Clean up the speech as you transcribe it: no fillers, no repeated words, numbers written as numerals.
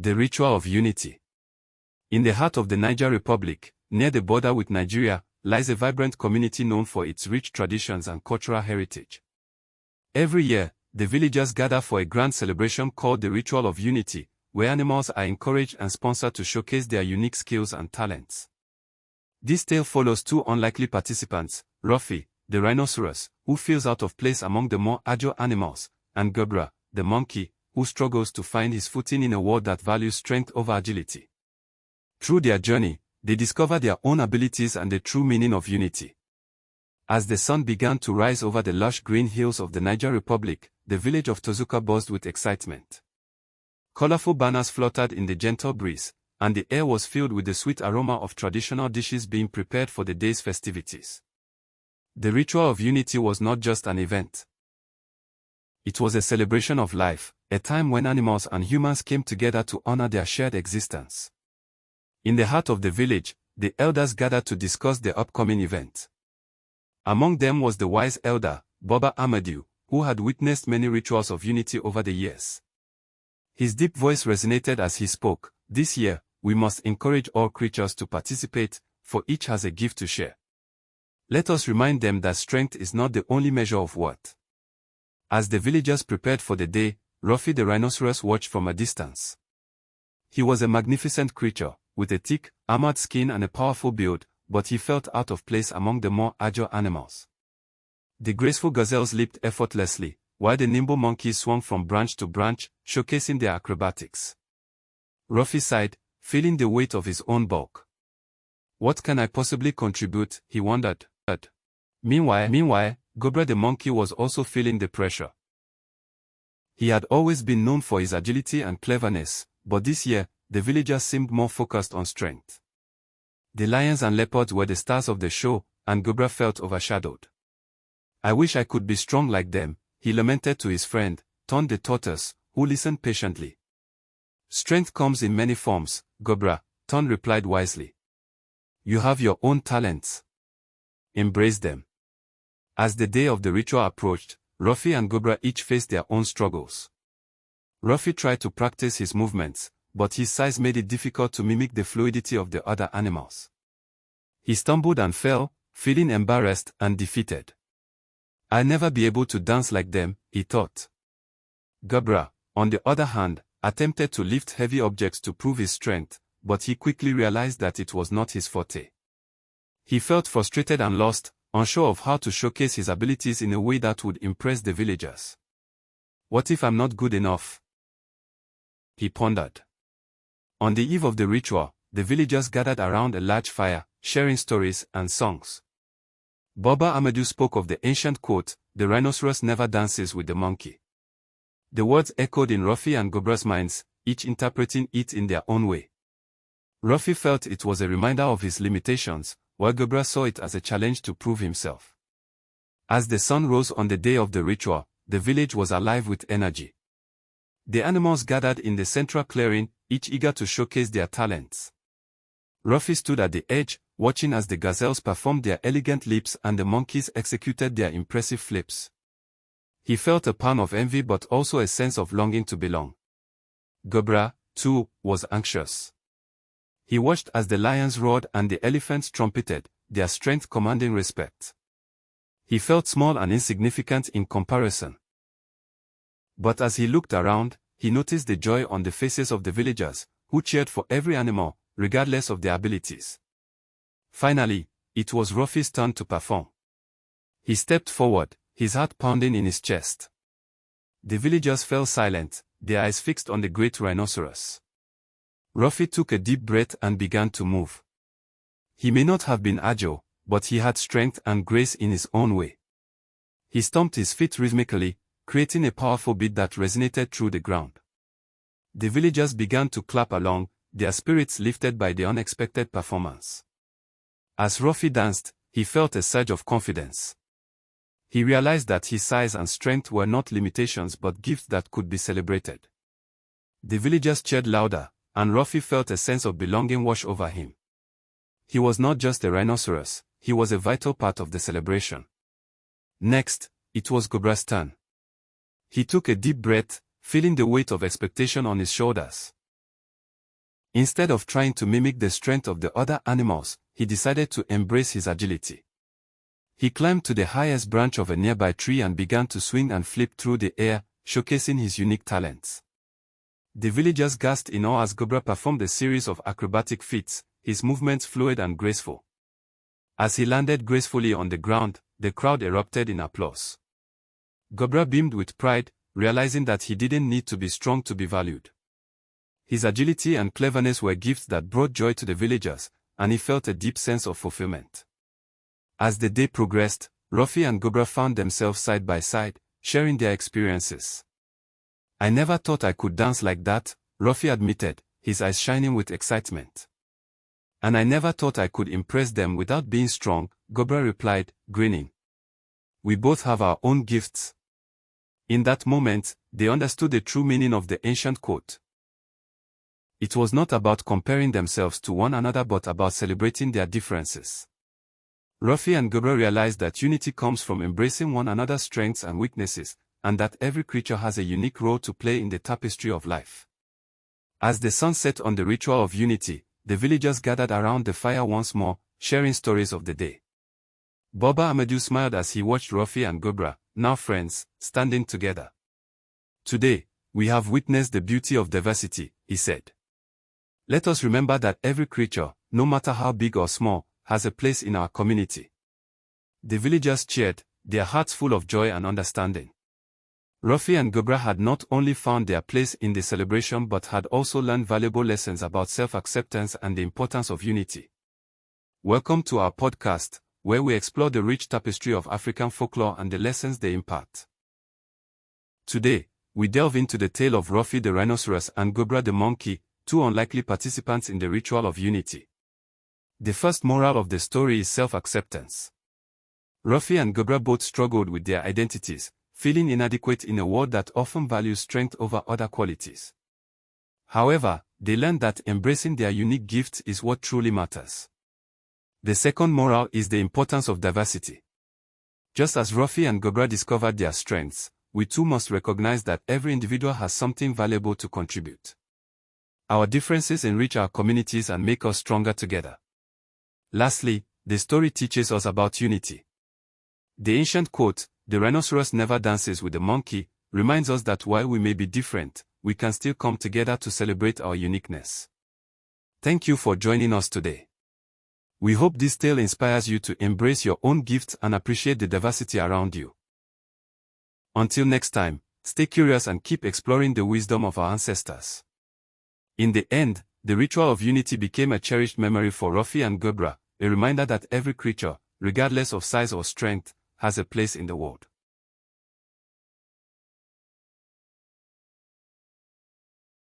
The Ritual of Unity. In the heart of the Niger Republic, near the border with Nigeria, lies a vibrant community known for its rich traditions and cultural heritage. Every year, the villagers gather for a grand celebration called the Ritual of Unity, where animals are encouraged and sponsored to showcase their unique skills and talents. This tale follows two unlikely participants, Ruffy, the rhinoceros, who feels out of place among the more agile animals, and Gobra, the monkey, who struggles to find his footing in a world that values strength over agility. Through their journey, they discover their own abilities and the true meaning of unity. As the sun began to rise over the lush green hills of the Niger Republic, the village of Tozuka buzzed with excitement. Colorful banners fluttered in the gentle breeze, and the air was filled with the sweet aroma of traditional dishes being prepared for the day's festivities. The Ritual of Unity was not just an event. It was a celebration of life, a time when animals and humans came together to honor their shared existence. In the heart of the village, the elders gathered to discuss the upcoming event. Among them was the wise elder, Baba Amadou, who had witnessed many rituals of unity over the years. His deep voice resonated as he spoke. This year, we must encourage all creatures to participate, for each has a gift to share. Let us remind them that strength is not the only measure of worth. As the villagers prepared for the day, Ruffy the rhinoceros watched from a distance. He was a magnificent creature, with a thick, armored skin and a powerful build, but he felt out of place among the more agile animals. The graceful gazelles leaped effortlessly, while the nimble monkeys swung from branch to branch, showcasing their acrobatics. Ruffy sighed, feeling the weight of his own bulk. What can I possibly contribute, he wondered. Meanwhile, Gobra the monkey was also feeling the pressure. He had always been known for his agility and cleverness, but this year, the villagers seemed more focused on strength. The lions and leopards were the stars of the show, and Gobra felt overshadowed. I wish I could be strong like them, he lamented to his friend, Ton the tortoise, who listened patiently. Strength comes in many forms, Gobra, Ton replied wisely. You have your own talents. Embrace them. As the day of the ritual approached, Ruffy and Gobra each faced their own struggles. Ruffy tried to practice his movements, but his size made it difficult to mimic the fluidity of the other animals. He stumbled and fell, feeling embarrassed and defeated. I'll never be able to dance like them, he thought. Gobra, on the other hand, attempted to lift heavy objects to prove his strength, but he quickly realized that it was not his forte. He felt frustrated and lost, unsure of how to showcase his abilities in a way that would impress the villagers. What if I'm not good enough? He pondered. On the eve of the ritual, the villagers gathered around a large fire, sharing stories and songs. Baba Amadou spoke of the ancient quote, "The rhinoceros never dances with the monkey." The words echoed in Ruffy and Gobra's minds, each interpreting it in their own way. Ruffy felt it was a reminder of his limitations, while Gobra saw it as a challenge to prove himself. As the sun rose on the day of the ritual, the village was alive with energy. The animals gathered in the central clearing, each eager to showcase their talents. Ruffy stood at the edge, watching as the gazelles performed their elegant leaps and the monkeys executed their impressive flips. He felt a pang of envy but also a sense of longing to belong. Gobra, too, was anxious. He watched as the lions roared and the elephants trumpeted, their strength commanding respect. He felt small and insignificant in comparison. But as he looked around, he noticed the joy on the faces of the villagers, who cheered for every animal, regardless of their abilities. Finally, it was Ruffy's turn to perform. He stepped forward, his heart pounding in his chest. The villagers fell silent, their eyes fixed on the great rhinoceros. Ruffy took a deep breath and began to move. He may not have been agile, but he had strength and grace in his own way. He stomped his feet rhythmically, creating a powerful beat that resonated through the ground. The villagers began to clap along, their spirits lifted by the unexpected performance. As Ruffy danced, he felt a surge of confidence. He realized that his size and strength were not limitations but gifts that could be celebrated. The villagers cheered louder, and Ruffy felt a sense of belonging wash over him. He was not just a rhinoceros, he was a vital part of the celebration. Next, it was Gobra's turn. He took a deep breath, feeling the weight of expectation on his shoulders. Instead of trying to mimic the strength of the other animals, he decided to embrace his agility. He climbed to the highest branch of a nearby tree and began to swing and flip through the air, showcasing his unique talents. The villagers gasped in awe as Gobra performed a series of acrobatic feats, his movements fluid and graceful. As he landed gracefully on the ground, the crowd erupted in applause. Gobra beamed with pride, realizing that he didn't need to be strong to be valued. His agility and cleverness were gifts that brought joy to the villagers, and he felt a deep sense of fulfillment. As the day progressed, Ruffy and Gobra found themselves side by side, sharing their experiences. "I never thought I could dance like that," Ruffy admitted, his eyes shining with excitement. "And I never thought I could impress them without being strong," Gobra replied, grinning. "We both have our own gifts." In that moment, they understood the true meaning of the ancient quote. It was not about comparing themselves to one another but about celebrating their differences. Ruffy and Gobra realized that unity comes from embracing one another's strengths and weaknesses, and that every creature has a unique role to play in the tapestry of life. As the sun set on the ritual of unity, the villagers gathered around the fire once more, sharing stories of the day. Baba Amadou smiled as he watched Ruffy and Gobra, now friends, standing together. "Today, we have witnessed the beauty of diversity," he said. "Let us remember that every creature, no matter how big or small, has a place in our community." The villagers cheered, their hearts full of joy and understanding. Ruffy and Gobra had not only found their place in the celebration but had also learned valuable lessons about self-acceptance and the importance of unity. Welcome to our podcast, where we explore the rich tapestry of African folklore and the lessons they impart. Today, we delve into the tale of Ruffy the rhinoceros and Gobra the monkey, two unlikely participants in the ritual of unity. The first moral of the story is self-acceptance. Ruffy and Gobra both struggled with their identities, feeling inadequate in a world that often values strength over other qualities. However, they learned that embracing their unique gifts is what truly matters. The second moral is the importance of diversity. Just as Ruffy and Gobra discovered their strengths, we too must recognize that every individual has something valuable to contribute. Our differences enrich our communities and make us stronger together. Lastly, the story teaches us about unity. The ancient quote, "The rhinoceros never dances with the monkey," reminds us that while we may be different, we can still come together to celebrate our uniqueness. Thank you for joining us today. We hope this tale inspires you to embrace your own gifts and appreciate the diversity around you. Until next time, stay curious and keep exploring the wisdom of our ancestors. In the end, the ritual of unity became a cherished memory for Ruffy and Gobra, a reminder that every creature, regardless of size or strength, has a place in the world.